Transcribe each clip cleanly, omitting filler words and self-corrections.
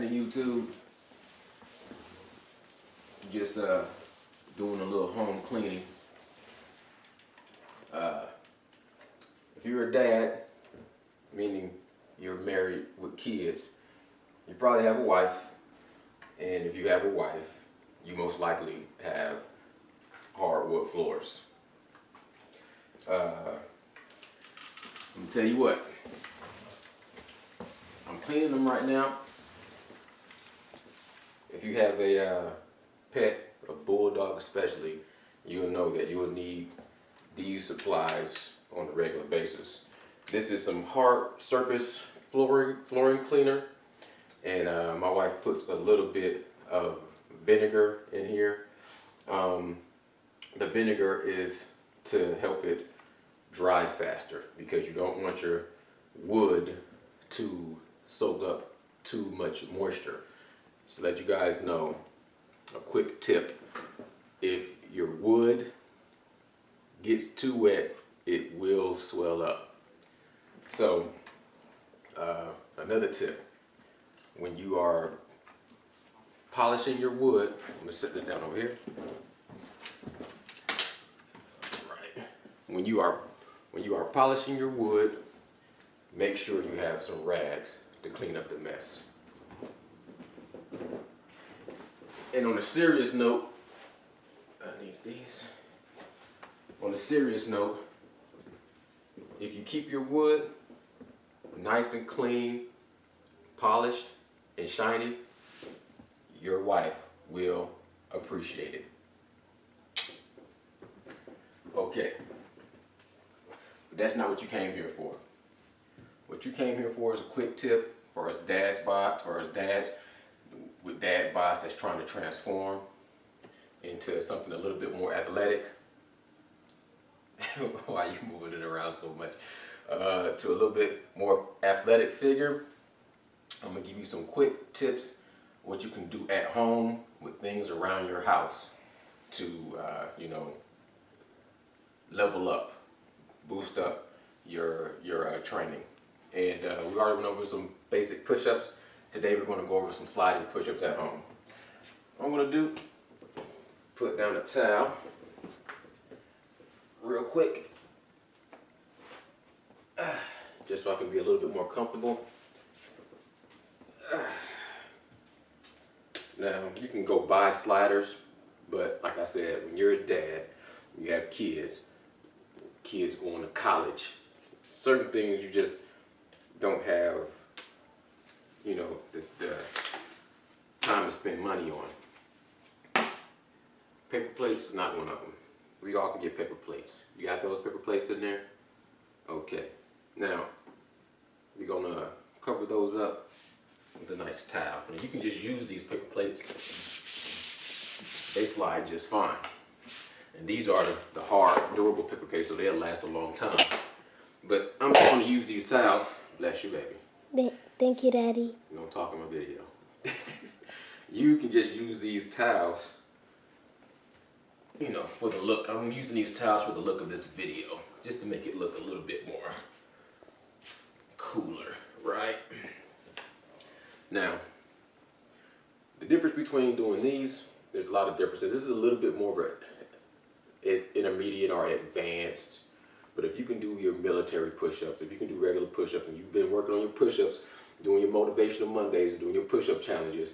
watching the YouTube, just doing a little home cleaning. If you're a dad, meaning you're married with kids, you probably have a wife, and if you have a wife, you most likely have hardwood floors. Let me tell you what, I'm cleaning them right now. If you have a pet, a bulldog especially, you'll know that you will need these supplies on a regular basis. This is some hard surface flooring cleaner, and my wife puts a little bit of vinegar in here. The vinegar is to help it dry faster because you don't want your wood to soak up too much moisture. So let you guys know, a quick tip: if your wood gets too wet, it will swell up. So another tip, when you are polishing your wood, I'm gonna set this down over here. Right. When you are polishing your wood, make sure you have some rags to clean up the mess. And on a serious note, I need these. On a serious note, if you keep your wood nice and clean, polished and shiny, your wife will appreciate it. Okay, but that's not what you came here for. What you came here for is a quick tip for us dads, with dad bods that's trying to transform into something a little bit more athletic. Why are you moving it around so much? To a little bit more athletic figure. I'm gonna give you some quick tips what you can do at home with things around your house to level up, boost up your training. And we already went over some basic push-ups. Today we're going to go over some sliding push-ups at home. What I'm going to do, put down a towel real quick, just so I can be a little bit more comfortable. Now you can go buy sliders, but like I said, when you're a dad, you have kids going to college, certain things you just don't have the time to spend money on. Paper plates is not one of them. We all can get paper plates. You got those paper plates in there? Okay. Now, we're gonna cover those up with a nice towel. And you can just use these paper plates. They slide just fine. And these are the hard, durable paper plates, so they'll last a long time. But I'm just gonna use these towels. Bless you, baby. Thank you, Daddy. You don't talk in my video. You can just use these towels, for the look. I'm using these towels for the look of this video, just to make it look a little bit more cooler, right? Now, the difference between doing these, there's a lot of differences. This is a little bit more of an intermediate or advanced. But if you can do your military push-ups, if you can do regular push-ups, and you've been working on your push-ups, doing your motivational Mondays and doing your push-up challenges,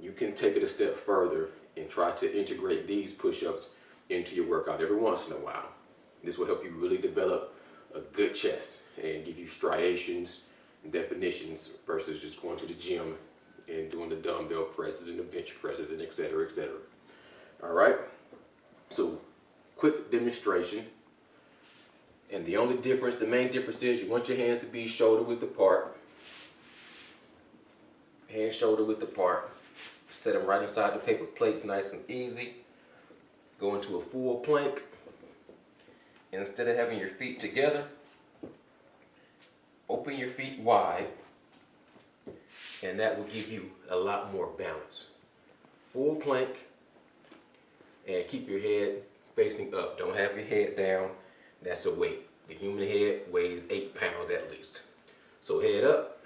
you can take it a step further and try to integrate these push-ups into your workout every once in a while. This will help you really develop a good chest and give you striations and definitions versus just going to the gym and doing the dumbbell presses and the bench presses and et cetera, et cetera. All right? So, quick demonstration. And the only difference, the main difference is you want your hands to be shoulder width apart. Hands shoulder width apart. Set them right inside the paper plates, nice and easy. Go into a full plank. And instead of having your feet together, open your feet wide. And that will give you a lot more balance. Full plank. And keep your head facing up. Don't have your head down. That's a weight. The human head weighs 8 pounds at least. So head up,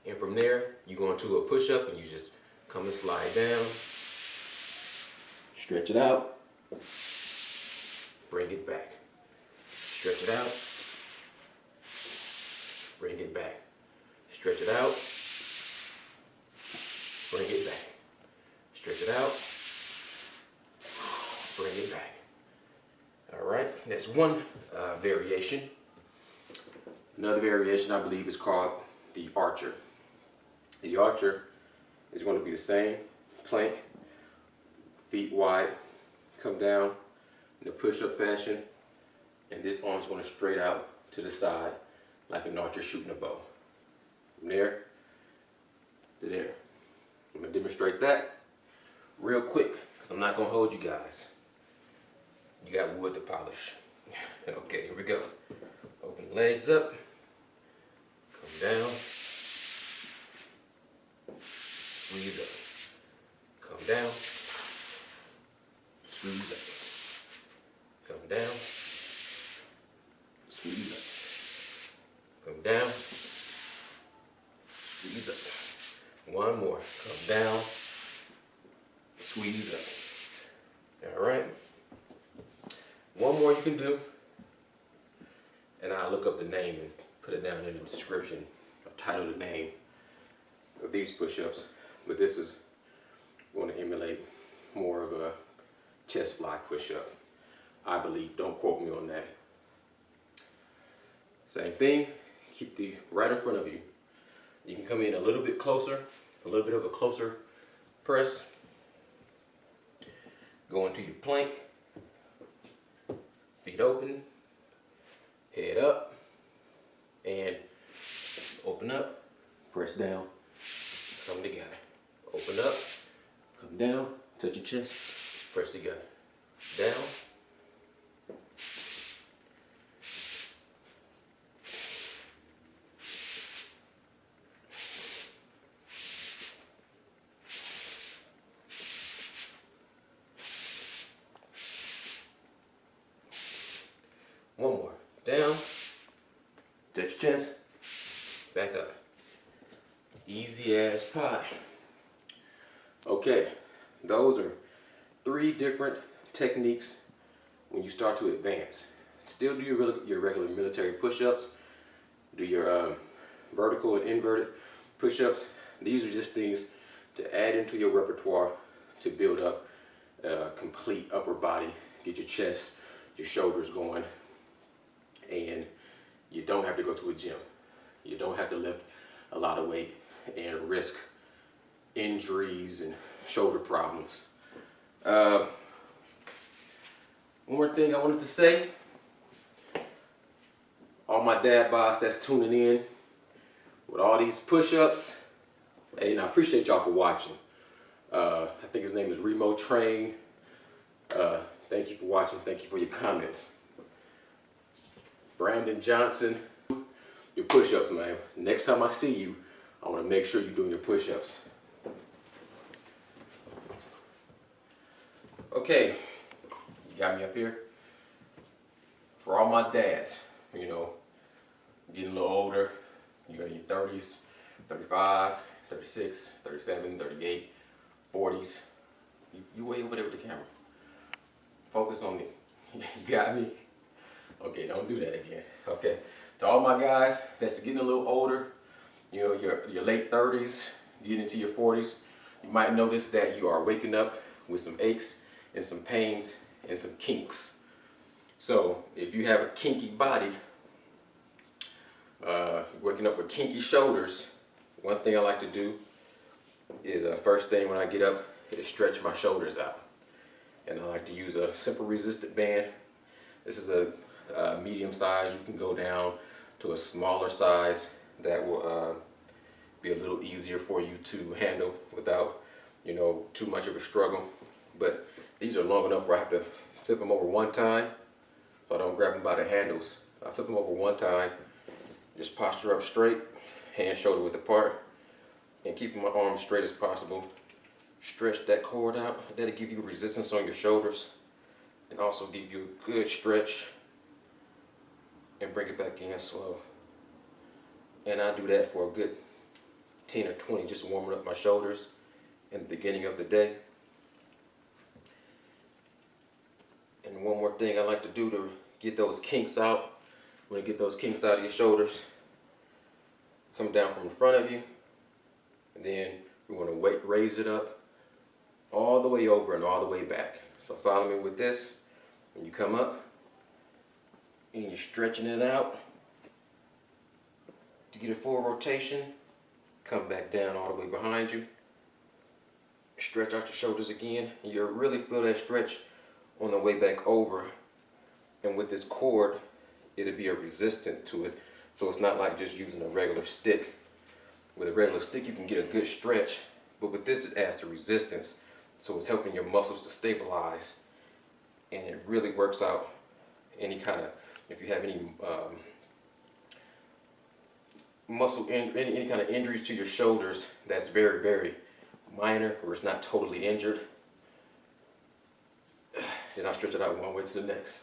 and from there, you're going into a push-up and you just come and slide down, stretch it out, bring it back, stretch it out, bring it back, stretch it out, bring it back, stretch it out, bring it back. All right, that's one variation. Another variation I believe is called the archer. The archer is going to be the same plank, feet wide, come down in a push-up fashion, and this arm's going to straight out to the side like an archer shooting a bow. From there to there. I'm going to demonstrate that real quick because I'm not going to hold you guys. You got wood to polish. Okay, here we go. Open the legs up, come down, squeeze up, come down, squeeze up, come down, squeeze up, come down, squeeze up. One more, come down, squeeze up. All right. One more you can do, and I'll look up the name and put it down in the description. I'll title the name of these push-ups, but this is going to emulate more of a chest fly push-up, I believe. Don't quote me on that. Same thing, keep these right in front of you. You can come in a little bit closer, a little bit of a closer press. Go into your plank. Feet open, head up, and open up, press down, come together. Open up, come down, touch your chest, press together. Down, one more. Down, touch your chest, back up. Easy as pie. Okay, those are 3 different techniques when you start to advance. Still do your regular military push-ups, do your vertical and inverted push-ups. These are just things to add into your repertoire to build up a complete upper body, get your chest, your shoulders going. And you don't have to go to a gym. You don't have to lift a lot of weight and risk injuries and shoulder problems. One more thing I wanted to say. All my dad bods that's tuning in with all these push-ups. Hey, and I appreciate y'all for watching. I think his name is Remo Train. Thank you for watching. Thank you for your comments. Brandon Johnson, your push-ups, man. Next time I see you, I want to make sure you're doing your push-ups. Okay, you got me up here. For all my dads, you know, getting a little older, you're in your 30s, 35, 36, 37, 38, 40s. You way over there with the camera. Focus on me. You got me? Okay, don't do that again. Okay, to all my guys that's getting a little older, you know, your late 30s, getting into your 40s, you might notice that you are waking up with some aches and some pains and some kinks. So if you have a kinky body, waking up with kinky shoulders, one thing I like to do is first thing when I get up is stretch my shoulders out. And I like to use a simple resistant band. This is a medium size. You can go down to a smaller size that will be a little easier for you to handle without, you know, too much of a struggle. But these are long enough where I have to flip them over one time, so I don't grab them by the handles. I flip them over one time, just posture up straight, hand shoulder width apart, and keeping my arms straight as possible. Stretch that cord out. That'll give you resistance on your shoulders and also give you a good stretch, and bring it back in slow. And I do that for a good 10 or 20 just warming up my shoulders in the beginning of the day. And one more thing I like to do to get those kinks out. When you get those kinks out of your shoulders, come down from the front of you, and then we want to raise it up all the way over and all the way back. So follow me with this. When you come up and you're stretching it out to get a full rotation, come back down all the way behind you, stretch out your shoulders again, and you'll really feel that stretch on the way back over. And with this cord, it'll be a resistance to it, so it's not like just using a regular stick. With a regular stick you can get a good stretch, but with this it adds the resistance, so it's helping your muscles to stabilize, and it really works out any kind of, if you have any any kind of injuries to your shoulders that's very, very minor, or it's not totally injured, then I stretch it out one way to the next.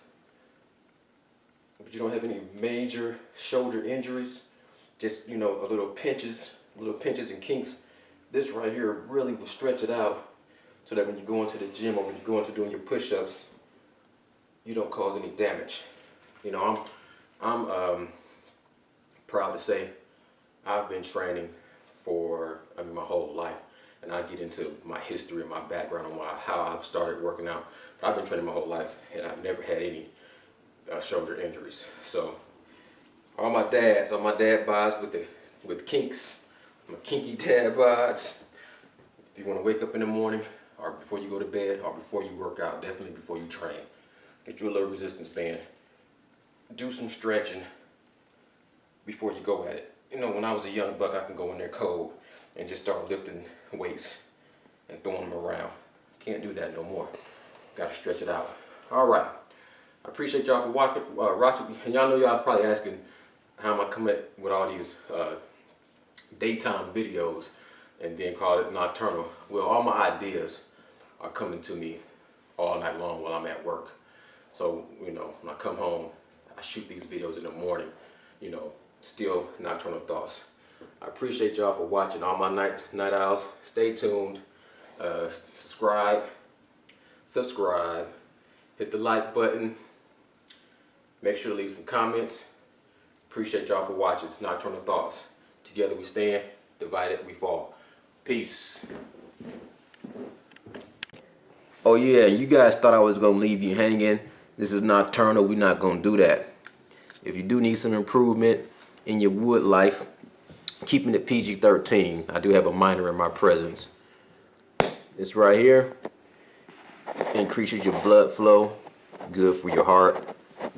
But you don't have any major shoulder injuries, just, you know, little pinches and kinks, this right here really will stretch it out so that when you go into the gym or when you go into doing your push-ups, you don't cause any damage. You know, I'm proud to say I've been training for, my whole life, and I get into my history and my background on how I've started working out. But I've been training my whole life, and I've never had any shoulder injuries. So all my dad bods with kinks, my kinky dad bods. If you want to wake up in the morning, or before you go to bed, or before you work out, definitely before you train, get you a little resistance band. Do some stretching before you go at it. You know, when I was a young buck, I can go in there cold and just start lifting weights and throwing them around. Can't do that no more. Got to stretch it out. All right. I appreciate y'all for watching. And y'all know y'all probably asking how am I coming with all these daytime videos and then call it nocturnal. Well, all my ideas are coming to me all night long while I'm at work. So, you know, when I come home, I shoot these videos in the morning, you know, still nocturnal thoughts. I appreciate y'all for watching, all my night owls. Stay tuned, subscribe, hit the like button, make sure to leave some comments. Appreciate y'all for watching. It's Nocturnal Thoughts. Together we stand, divided we fall. Peace. Oh yeah, you guys thought I was gonna leave you hanging. This is nocturnal, we're not gonna do that. If you do need some improvement in your wood life, keeping it PG-13. I do have a minor in my presence. This right here increases your blood flow, good for your heart,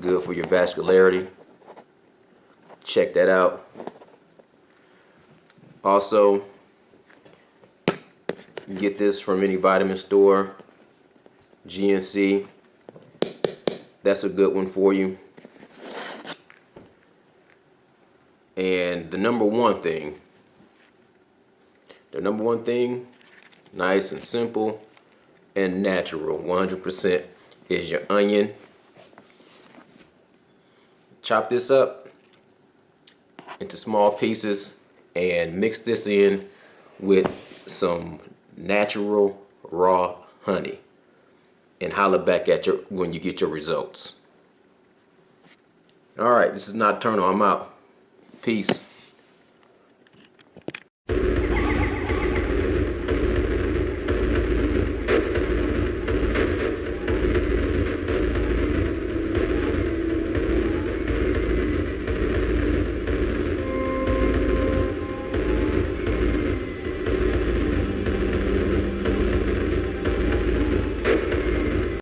good for your vascularity. Check that out. Also, you get this from any vitamin store, GNC. That's a good one for you. And the number one thing, nice and simple and natural, 100%, is your onion. Chop this up into small pieces and mix this in with some natural raw honey, and holler back at you when you get your results. All right, this is Nocturnal. I'm out. Peace.